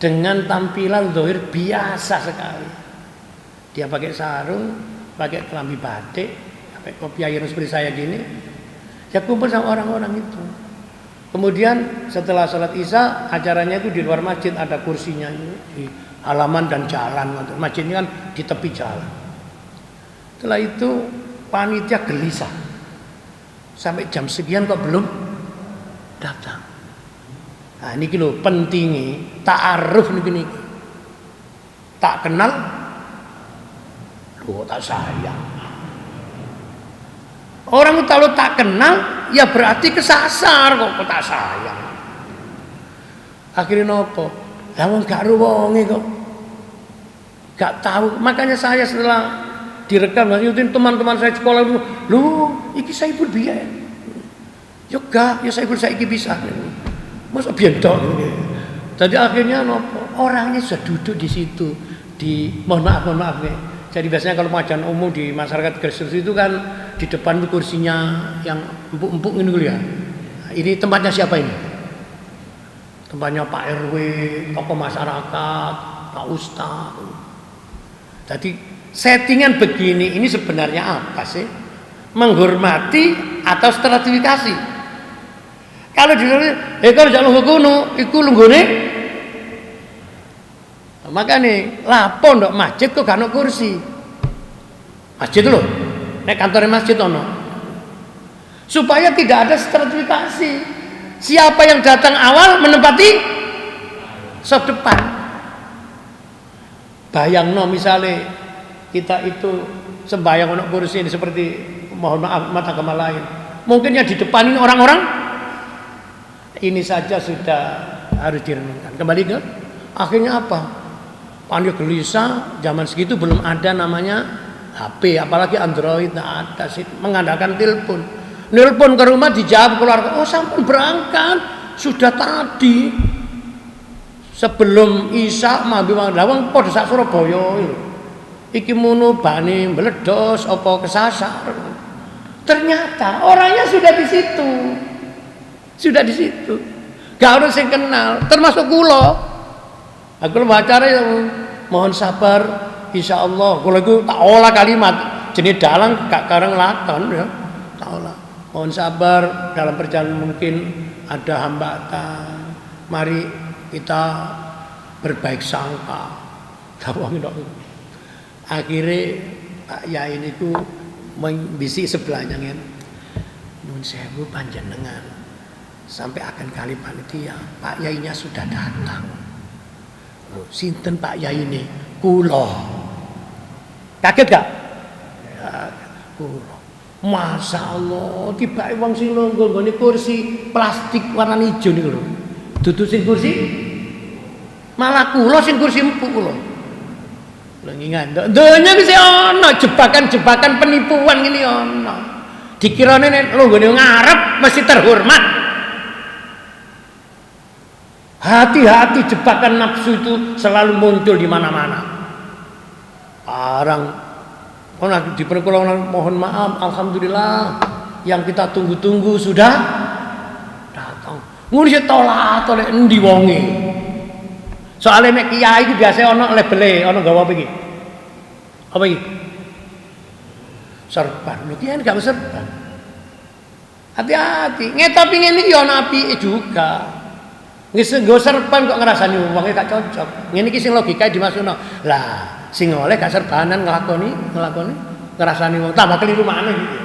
dengan tampilan zahir biasa sekali. Dia pakai sarung, pakai kelambi batik, pakai kopiah ireng seperti saya gini. Ya kumpul sama orang-orang itu. Kemudian setelah sholat Isya, acaranya itu di luar masjid, ada kursinya ini, di halaman dan jalan. Masjid ini kan di tepi jalan. Setelah itu panitia gelisah. Sampai jam sekian kok belum datang. Nah ini lho pentingnya ta'aruf niki. Tak kenal, loh tak sayang. Orang kalau tak kenal, ya berarti kesasar kok tak sayang. Akhirnya nopo? Lah wong gak ruwonge kok. Gak tahu. Makanya saya setelah direkam ngikutin teman-teman saya sekolah dulu, loh, iki Saiful biyen. Yo gak, yo Saiful saiki bisa. Masa biyen tok. Jadi akhirnya nopo? Orangnya sudah duduk di situ mohon maaf nih. Jadi biasanya kalau pengajian umum di masyarakat Gresik itu kan di depan itu kursinya yang empuk-empuk ini dulu ya. Ini tempatnya siapa ini? Tempatnya Pak RW, tokoh masyarakat, Pak Ustadz. Jadi settingan begini ini sebenarnya apa sih? Menghormati atau stratifikasi? Kalau di kalau jangan lungguh kuno, iku lunggune. Makanya lapor ndok masjid kok gak ono kursi. Masjid lho, nek kantornya masjid ono. Supaya tidak ada stratifikasi. Siapa yang datang awal menempati sop depan. Bayangno misalnya kita itu sembahyang ono kursi ini seperti mohon maaf mata agama lain. Mungkin yang di depan ini orang-orang ini saja sudah harus direnungkan. Kembali ke akhirnya apa? Pandai gelisah, zaman segitu belum ada namanya HP, apalagi Android, nah ada sih mengandalkan telepon. Nelpon ke rumah dijawab keluarga, oh sampun berangkat, sudah tadi. Sebelum Isya mambi lawang pada sak Surabaya itu. Iki munu bani meledos apa kesasar. Ternyata orangnya sudah di situ. Sudah di situ. Gak harus yang kenal, termasuk kula. Aku baca yang mohon sabar, insya Allah. Kalau aku tak olah kalimat jenis dalang gak karang lakon ya, tak olah. Mohon sabar dalam perjalanan mungkin ada hambatan. Mari kita berbaik sangka. Akhirnya Pak Yai ini ku membisi sebelahnya kan. Nun sewu panjenengan sampai akan kali panitia. Pak Yainya sudah datang. Sinten Pak Yai ini? Kula. Kaget gak? Ya, kula. Masya Allah, tiba wong sing longgo nggone kursi plastik warna hijau niku lho. Dudu sing kursi malah kula sing kursi empuk kula. Lha ngingan. Donya wis ana jebakan-jebakan penipuan ngene ana. Dikirane nek longgone ngarep mesti terhormat. Hati-hati jebakan nafsu itu selalu muncul di mana-mana. Orang di perkulangan mohon maaf, alhamdulillah yang kita tunggu-tunggu sudah datang. Ngurus tolak endi wonge. Soale nek kiai iki biasa ana labele, ana gawa apa iki? Apa iki? Serban. Lho kiai gak serban. Hati-hati. Ngetopi ngene iki ana apike juga. Nggih nggo serban kok ngrasani wong gak cocok. Ngene iki sing logikae dimasukno. Lah, sing oleh gak serbanan nglakoni ngrasani wong tambah keliru maneh gitu.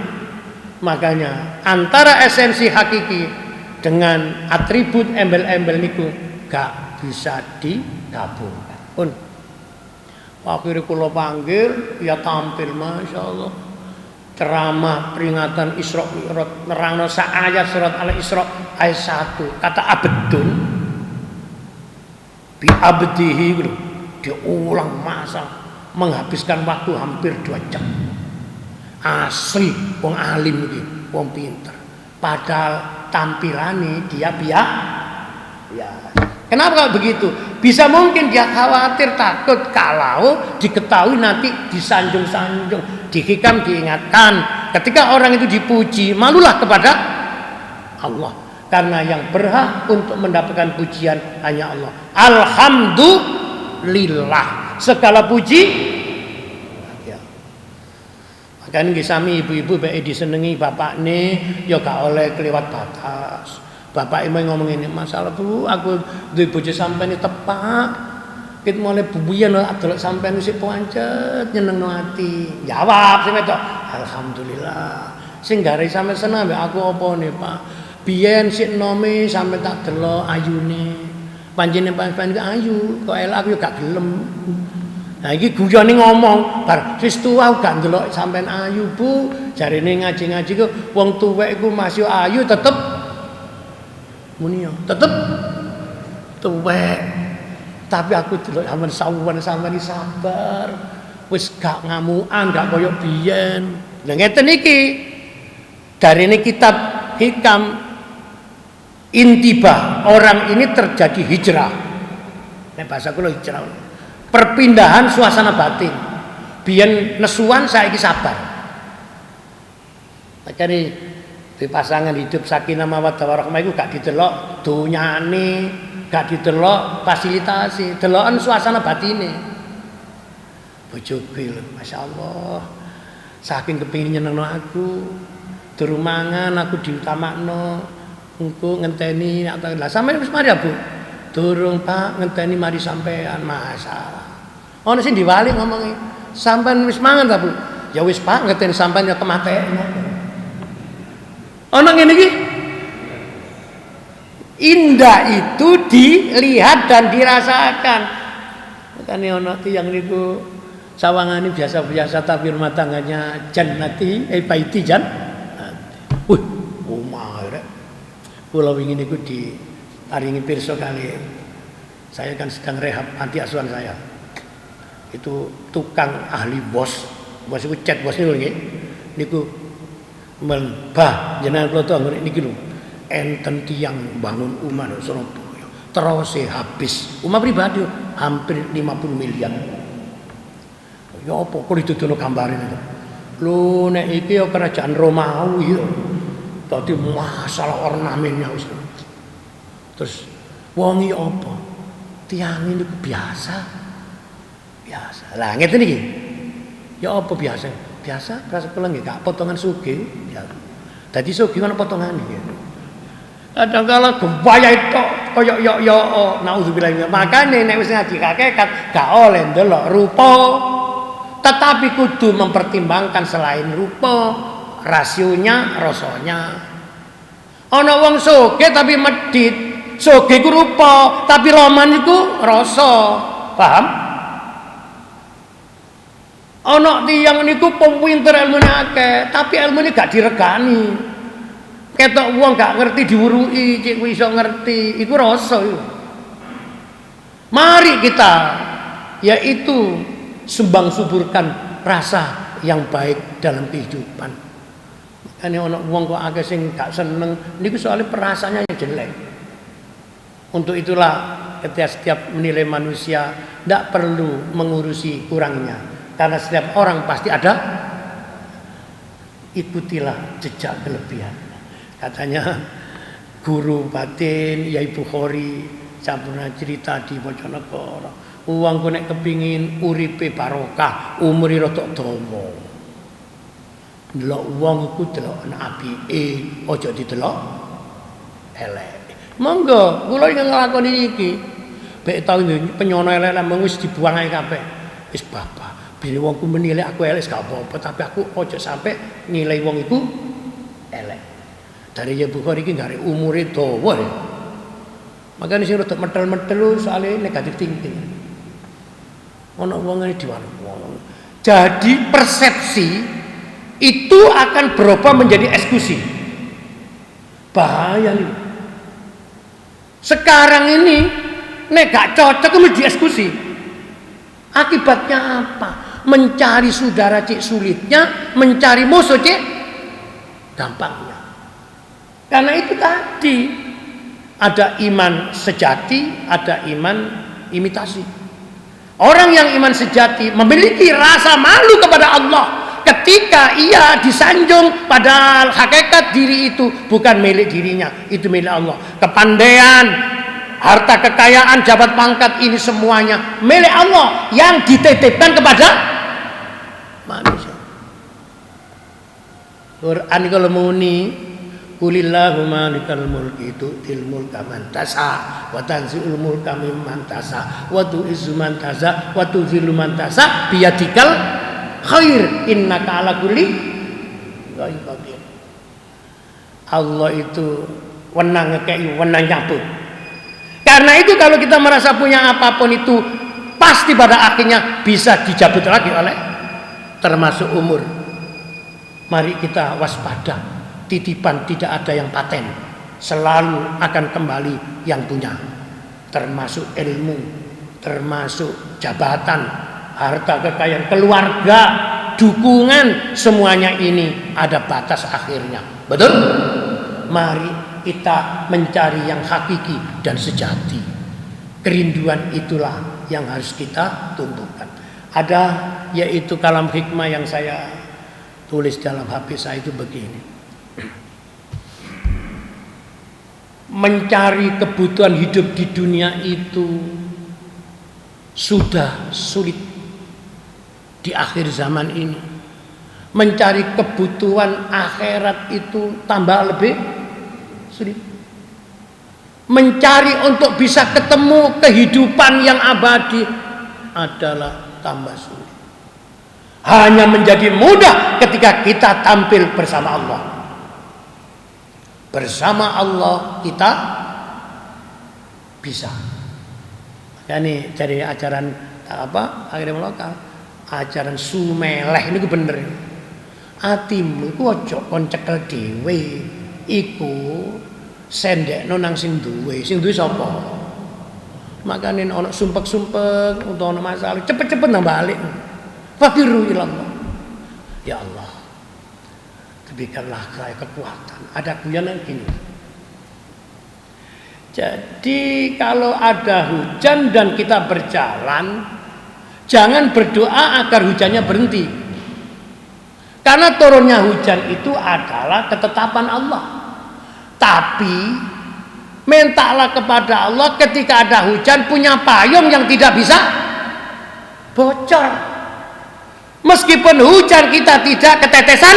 Makanya antara esensi hakiki dengan atribut embel-embel niku gak bisa digabungkan. Pun akhirnya kula panggil ya tampil masyaallah. Ceramah peringatan Isra Mi'raj nerangno sak ayat surat Al-Isra ayat 1 kata abdun bi abdihi diulang masa menghabiskan waktu hampir 2 jam. Asli wong alim iki, wong pinter. Padahal tampilane dia biak. Ya. Kenapa kalau begitu? Bisa mungkin dia khawatir takut kalau diketahui nanti disanjung-sanjung, dihikam diingatkan. Ketika orang itu dipuji, malulah kepada Allah. Karena yang berhak untuk mendapatkan pujian hanya Allah. Alhamdulillah. Segala puji ya. Makanya sami ibu-ibu baik disenengi bapakne ya gak oleh kelewat batas. Bapak emang ngomong ini masalah Bu, aku duwe bojo sampeyan tepak. Kit mulai bubuyan delok sampeyan sik pancet nyenengno ati. Jawab sing wedok, alhamdulillah. Sing gare sampeyan seneng mbek aku opone, Pak? Biyen sik nome sampe tak delok ayune. Panjenengan panjenengan ayu, kok elak aku yo gak gelem. Nah iki guyone ngomong, bar wis tuwa gak ndelok sampeyan ayu, Bu. Jarene ngaji-ngaji ku wong tuwek iku masih ayu tetep muni tetep tuwek. Tapi aku delok sampeyan sabar. Wis gak ngamukan, gak koyo biyen. Lah ngeten iki. Darine kitab Hikam intibah, orang ini terjadi hijrah. Nek bahasa kula hijrah. Perpindahan suasana batin. Biyen nesuan saiki sabar. Makane di pasangan hidup sakinah mawaddah warahmah iku gak didelok donyane, gak didelok fasilitasi, delokan suasana batine. Bojoku lho, masyaallah. Saking kepengin nyenengno aku, durung mangan aku diutamakno. Engko ngenteni nek lah sampeyan wis mari ya, Bu. Durung Pak, ngenteni mari sampean masalah. Ono sing diwali ngomongi, sampean wis mangan ta, Bu? Ya wis Pak, ngenteni sampean ya kematen. Ono ngene iki. Indah itu dilihat dan dirasakan. Makane ono tiyang niku sawangane biasa-biasa tapi rumah tangganya jannati baiti jan. Wih, omah rek. Kula wingi niku diparingi pirsa kali. Saya kan sedang rehab anti asuhan saya. Itu tukang ahli bos iku chat bos niku nggih. Niku Mbah jenengan kula tuh niki lho. Enten tiyang bangun omah nang Surabaya. Terus habis. Omah pribadi hampir 50 miliar. Ya apa kok didodono gambare niku. Lho nek iki ya kerajaan Romawi ya. Dadi masalah ornamennya wis. Terus wong iki apa? Tiyang niku biasa. Biasa. Lah ngeten iki. Ya apa biasa? Biasa rasa kula nggih gak potongan sugih. Ya. Dadi sugih ana potongane iki. Kadang kala gembaya itu kaya yo naudzubillah. Makane nek wis ngaji hakikat gak oleh ndelok rupa. Tetapi kudu mempertimbangkan selain rupa, rasionya, rasanya. Ana wong sugih tapi medhit, sugih ku rupa, tapi roman iku rasa. Paham? Ana tiyang niku pinter ilmune akeh, tapi ilmune gak diregani. Ketok wong gak ngerti diwuruki, cik kuwi iso ngerti, iku rasa iku. Mari kita yaitu sumbang suburkan rasa yang baik dalam kehidupan. Makanya ana wong kok akeh sing gak seneng niku soalnya perasaannya yang jelek. Untuk itulah ketika setiap menilai manusia tidak perlu mengurusi kurangnya. Karena setiap orang pasti ada, ikutilah jejak kelebihan. Katanya guru batin Yai Bukhari sampurna cerita di Bojonegoro. Uang nek kepingin uripe barokah, umure rada dawa. Delok wong iku delok apike, aja didelok elek. Monggo kula ingkang nglakoni iki. Bek tau penyono elek mung wis dibuang ae kabeh. Wis bapak. Bene wongku menilai aku elek gak apa-apa, tapi aku aja sampai nilai wong iku elek. Dari ya Bukhari iki gare umure dawa. Makane sing rada metel-metel soalé negatif thinking. Ana wong ngene diwalu. Jadi persepsi itu akan berubah menjadi eksekusi. Bahaya nih. Sekarang ini nek gak cocok mesti dieksekusi. Akibatnya apa? Mencari saudara cik sulitnya, mencari musuh cik gampangnya. Karena itu tadi ada iman sejati, ada iman imitasi. Orang yang iman sejati memiliki rasa malu kepada Allah ketika ia disanjung, padahal hakikat diri itu bukan milik dirinya, itu milik Allah. Kepandaian, harta kekayaan, jabat pangkat ini semuanya milik Allah yang dititipkan kepada manusia. Quran kalau muni Qulillahumma malikal mulki tu'til mulka man tasha wa tanzi'ul mulka mimman tasha wa tu'izzu man tasha wa tuzillu man tasha biyadikal khair innaka ala kulli qadir. Allah itu wenang ngekei, wenang nyabut. Karena itu kalau kita merasa punya apapun itu pasti pada akhirnya bisa dicabut lagi oleh, termasuk umur. Mari kita waspada. Titipan tidak ada yang paten, selalu akan kembali yang punya, termasuk ilmu, termasuk jabatan, harta kekayaan, keluarga, dukungan, semuanya ini ada batas akhirnya. Betul? Mari kita mencari yang hakiki dan sejati. Kerinduan itulah yang harus kita tumbuhkan. Ada yaitu kalam hikmah yang saya tulis dalam HP saya itu begini. mencari kebutuhan hidup di dunia itu sudah sulit di akhir zaman ini. Mencari kebutuhan akhirat itu tambah lebih sulit. Mencari untuk bisa ketemu kehidupan yang abadi adalah tambah sulit. Hanya menjadi mudah ketika kita tampil bersama Allah. Bersama Allah kita bisa. Ya nih jadi ajaran apa akhirnya lokal, ajaran sumeleh ini bener. Atimu iku aja kon cekel dhewe, iku sendekno nang sing duwe sapa? Makane ana sumpek-sumpek utawa ana masalah cepet-cepet nang balik. Fakiru ilallah. Ya Allah, berikanlah saya kekuatan. Ada guyonan gini. Jadi kalau ada hujan dan kita berjalan, jangan berdoa agar hujannya berhenti. Karena turunnya hujan itu adalah ketetapan Allah. Tapi mintalah kepada Allah ketika ada hujan punya payung yang tidak bisa bocor. Meskipun hujan kita tidak ketetesan,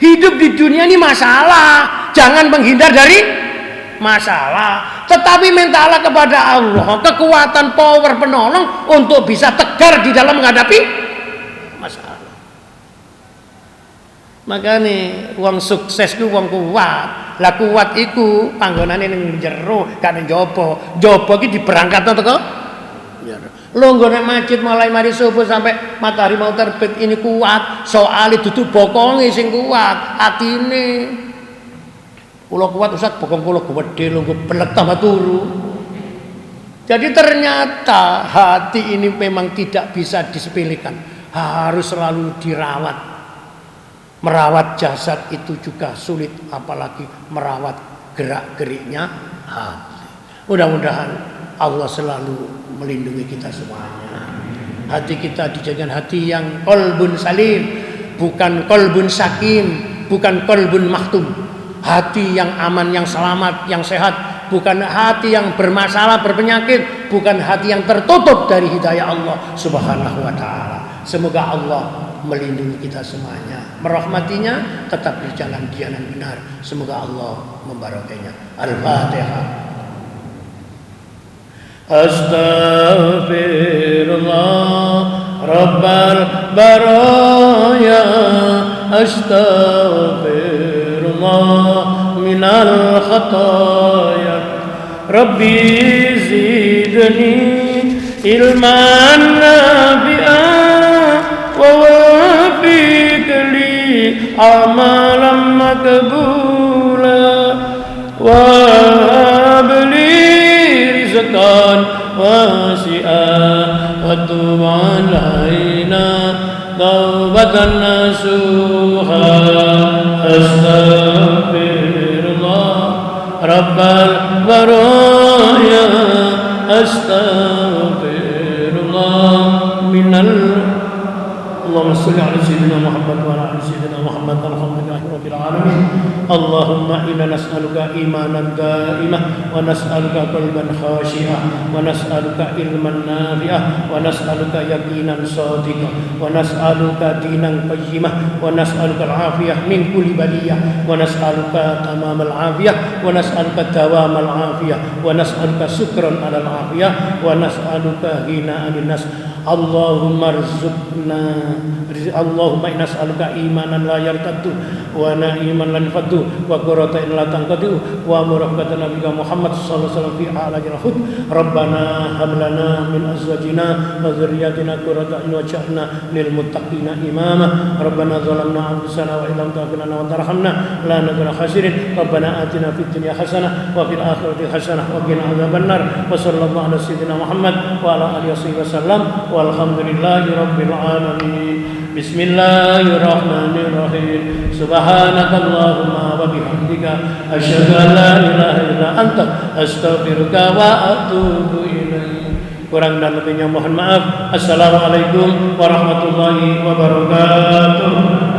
hidup di dunia ini masalah. Jangan menghindar dari masalah, tetapi mintalah kepada Allah kekuatan power penolong untuk bisa tegar di dalam menghadapi masalah. Makanya uang sukses ku uang kuat. Lah kuat iku panggonane ning jero gak ning jaba. Jaba iki diberangkatno teko longgone masjid mulai mari subuh sampai matahari mau terbit ini kuat. Soale dudu bokonge sing kuat, atine. Kula kuat Ustaz, bokong kula gedhe lho belek tambah turu. Jadi ternyata hati ini memang tidak bisa disepelekan, harus selalu dirawat. Merawat jasad itu juga sulit, apalagi merawat gerak-geriknya hati. Mudah-mudahan Allah selalu melindungi kita semuanya. Hati kita dijadikan hati yang qalbun salim, bukan qalbun sakim, bukan qalbun maktum. Hati yang aman, yang selamat, yang sehat, bukan hati yang bermasalah, berpenyakit, bukan hati yang tertutup dari hidayah Allah Subhanahu wa taala. Semoga Allah melindungi kita semuanya, merahmatinya, tetap berjalan di jalan benar. Semoga Allah membarakainya. Al-Fatihah. Astaghfirullah Rabbal baraya, astaghfirullah minal khataya, Rabbi zidni ilman nafi'an wa wafiq li amalan makbula wa habli rizqan wasi'an wa tub alaina tawbatan nasuha. Astaghfirullah Rabbal baraya, astaghfirullah minal. Allahumma salli ala sayyidina Muhammad wa ala ali sayyidina Muhammad. Alhamdulillahi rabbil alamin. Allahumma inna nas'aluka imanan da'imah wa nas'aluka qalban khashi'ah wa nas'aluka ilman nafi'ah wa nas'aluka yaqinan shadiqah wa nas'aluka dinan qayyimah wa nas'aluka al-afiyah min kulli baliyah wa nas'aluka tamamal afiyah wa nas'aluka dawamal afiyah wa nas'aluka syukran ala al-afiyah wa nas'aluka ghina 'anil nas. Allahumma rzuqna, Allahumma inna nas'aluka imanan la yartaddu wa na'iman lan faddu wa qurratan la tanqadu wa murafaqatan nabiyina Muhammad sallallahu alaihi wasallam fi a'lajil khud. Rabbana hab lana min azwajina wa dhurriyyatina qurrata a'yun waj'alna lil muttaqina imama. Rabbana zalamna anfusana wa illam taghfir lana wa tarhamna la nakuna khasirin. Rabbana atina fid dunya hasanah wa fil akhirati hasanah wa qina adzabannar. Wa sallallahu ala sayyidina Muhammad wa ala alihi wasallam. Walhamdulillahi rabbil alamin. Bismillahirrahmanirrahim. Subhanakallahumma wa bihamdika asyhadu an la ilaha illa anta astaghfiruka wa atubu ilaik. Kurang dan lebihnya mohon maaf. Assalamualaikum warahmatullahi wabarakatuh.